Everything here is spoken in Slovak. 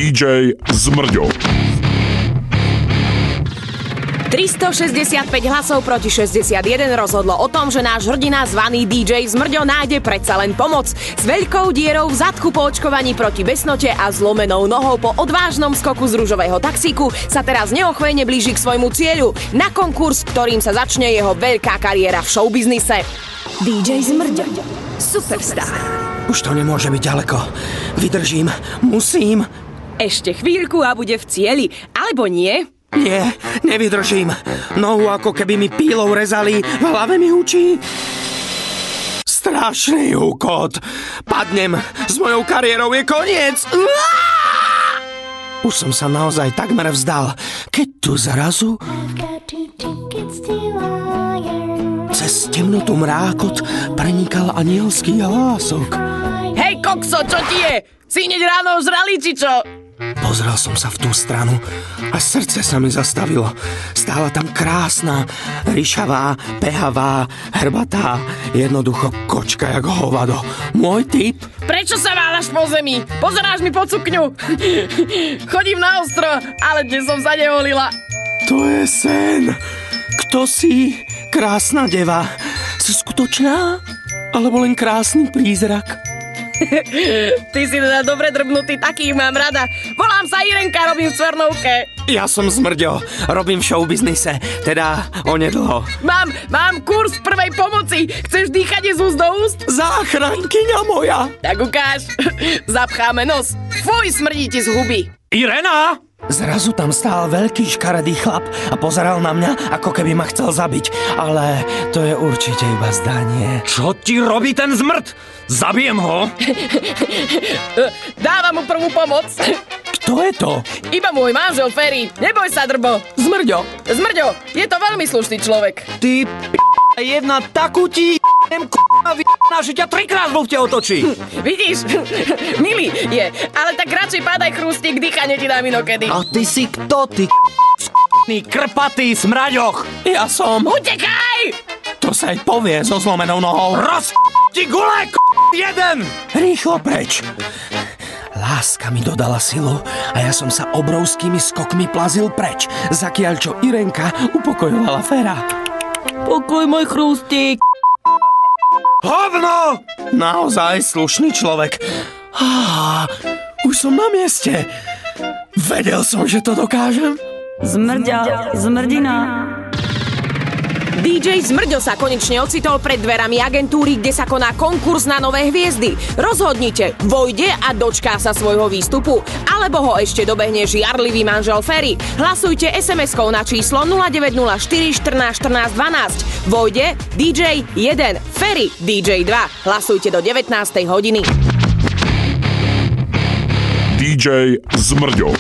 DJ Zmrďo. 365 hlasov proti 61 rozhodlo o tom, že náš hrdina zvaný DJ Zmrďo nájde predsa len pomoc. S veľkou dierou v zadku po očkovaní proti besnote a zlomenou nohou po odvážnom skoku z ružového taxíku sa teraz neochvejne blíži k svojmu cieľu, na konkurs, ktorým sa začne jeho veľká kariéra v showbiznise. DJ Zmrďo, superstar. Už to nemôže byť ďaleko. Vydržím, musím. Ešte chvíľku a bude v cieli, alebo nie? Nie, nevydržím. Nohu ako keby mi pílou rezali, v hlave mi hučí. Strašný hukot. Padnem, s mojou kariérou je koniec. Už som sa naozaj takmer vzdal, keď tu zrazu cez temnotu mrákot prenikal anielský hlások. Hej, kokso, čo ti je? Si hneď ráno žrali, či čo? Pozrel som sa v tú stranu a srdce sa mi zastavilo. Stála tam krásna, ryšavá, pehavá, herbatá, jednoducho kočka jak hovado. Môj typ. Prečo sa váľaš po zemi? Pozeráš mi po cukňu. Chodím na ostro, ale dnes som sa neholila. To je sen. Kto si? Krásna deva. Si skutočná? Alebo len krásny prízrak? Ty si teda dobre drbnutý, takých mám rada. Volám sa Irenka, robím v Cvernovke. Ja som Zmrďo, robím v showbiznise, teda onedlho. Mám kurz prvej pomoci. Chceš dýchať z úst do úst? Záchrankyňa moja. Tak ukáž. Zapcháme nos. Fuj, smrdí ti z huby. Irena! Zrazu tam stál veľký škaredý chlap a pozeral na mňa, ako keby ma chcel zabiť. Ale to je určite iba zdanie. Čo ti robí ten zmrt? Zabijem ho? Dávam mu prvú pomoc. Kto je to? Iba môj manžel Ferry. Neboj sa, drbo. Zmrďo. Zmrďo, je to veľmi slušný človek. Ty jedna takú ti že ťa 3-krát v lufte otočí. Vidíš? Milý je, ale tak radšej pádaj chrústik, dýchanie ti dám inokedy. A ty si kto, ty krpatý smraďoch? Ja som. Utekaj! To sa aj povie so zlomenou nohou. Ti gule, jeden! Rýchlo preč. Láska mi dodala silu a ja som sa obrovskými skokmi plazil preč, zakiaľ čo Irenka upokojovala Fera. Pokoj, môj chrústik. Hovno! Naozaj slušný človek. Už som na mieste. Vedel som, že to dokážem. Zmrdina. DJ Zmrďo sa konečne ocitol pred dverami agentúry, kde sa koná konkurs na nové hviezdy. Rozhodnite, vojde a dočká sa svojho výstupu, alebo ho ešte dobehne žiarlivý manžel Ferry. Hlasujte SMS-kou na číslo 0904 14 14 12. Vojde DJ 1, Ferry DJ 2. Hlasujte do 19. hodiny. DJ Zmrďo.